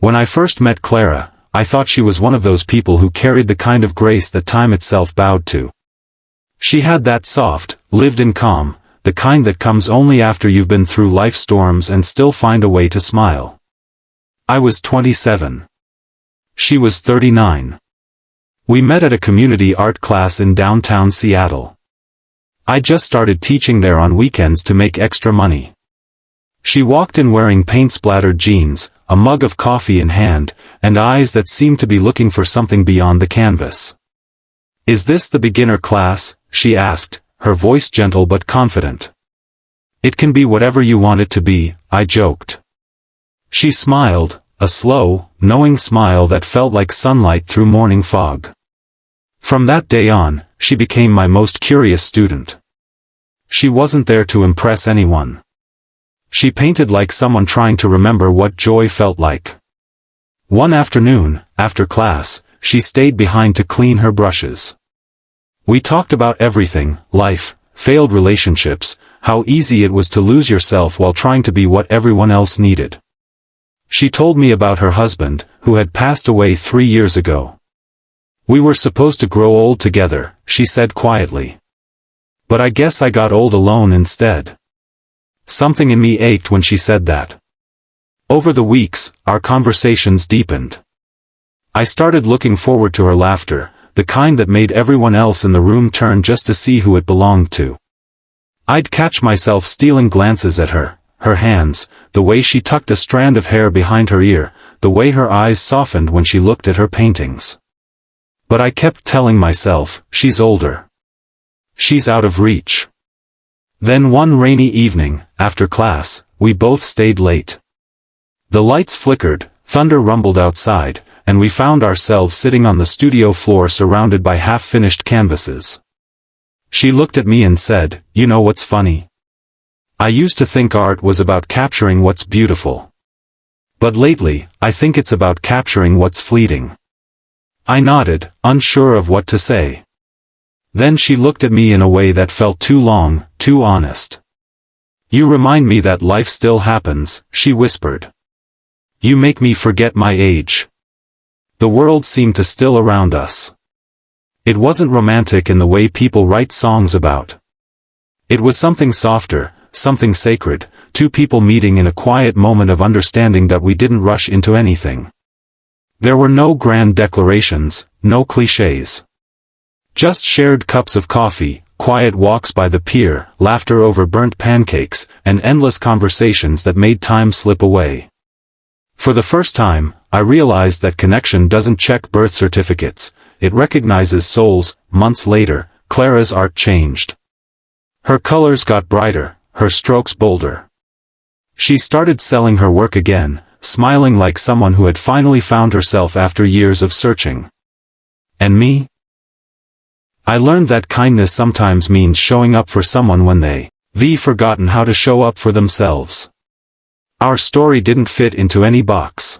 When I first met Clara, I thought she was one of those people who carried the kind of grace that time itself bowed to. She had that soft, lived-in calm, the kind that comes only after you've been through life's storms and still find a way to smile. I was 27. She was 39. We met at a community art class in downtown Seattle. I just started teaching there on weekends to make extra money. She walked in wearing paint-splattered jeans, a mug of coffee in hand, and eyes that seemed to be looking for something beyond the canvas. "Is this the beginner class?" she asked, her voice gentle but confident. "It can be whatever you want it to be," I joked. She smiled, a slow, knowing smile that felt like sunlight through morning fog. From that day on, she became my most curious student. She wasn't there to impress anyone. She painted like someone trying to remember what joy felt like. One afternoon, after class, she stayed behind to clean her brushes. We talked about everything: life, failed relationships, how easy it was to lose yourself while trying to be what everyone else needed. She told me about her husband, who had passed away 3 years ago. "We were supposed to grow old together," she said quietly. "But I guess I got old alone instead." Something in me ached when she said that. Over the weeks, our conversations deepened. I started looking forward to her laughter, the kind that made everyone else in the room turn just to see who it belonged to. I'd catch myself stealing glances at her hands, the way she tucked a strand of hair behind her ear, the way her eyes softened when she looked at her paintings. But I kept telling myself, she's older. She's out of reach. Then one rainy evening, after class, we both stayed late. The lights flickered, thunder rumbled outside, and we found ourselves sitting on the studio floor surrounded by half-finished canvases. She looked at me and said, "You know what's funny? I used to think art was about capturing what's beautiful. But lately, I think it's about capturing what's fleeting." I nodded, unsure of what to say. Then she looked at me in a way that felt too long, too honest. "You remind me that life still happens," she whispered. "You make me forget my age." The world seemed to still around us. It wasn't romantic in the way people write songs about. It was something softer, something sacred, two people meeting in a quiet moment of understanding that we didn't rush into anything. There were no grand declarations, no clichés. Just shared cups of coffee, quiet walks by the pier, laughter over burnt pancakes, and endless conversations that made time slip away. For the first time, I realized that connection doesn't check birth certificates, it recognizes souls. Months later, Clara's art changed. Her colors got brighter, her strokes bolder. She started selling her work again, smiling like someone who had finally found herself after years of searching. And me? I learned that kindness sometimes means showing up for someone when they've forgotten how to show up for themselves. Our story didn't fit into any box.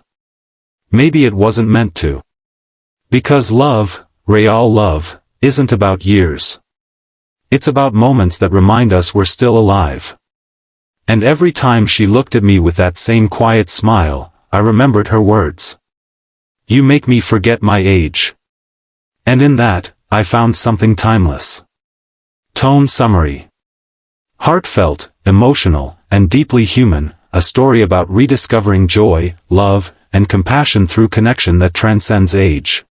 Maybe it wasn't meant to. Because love, real love, isn't about years. It's about moments that remind us we're still alive. And every time she looked at me with that same quiet smile, I remembered her words. "You make me forget my age." And in that, I found something timeless. Tone summary. Heartfelt, emotional, and deeply human, a story about rediscovering joy, love, and compassion through connection that transcends age.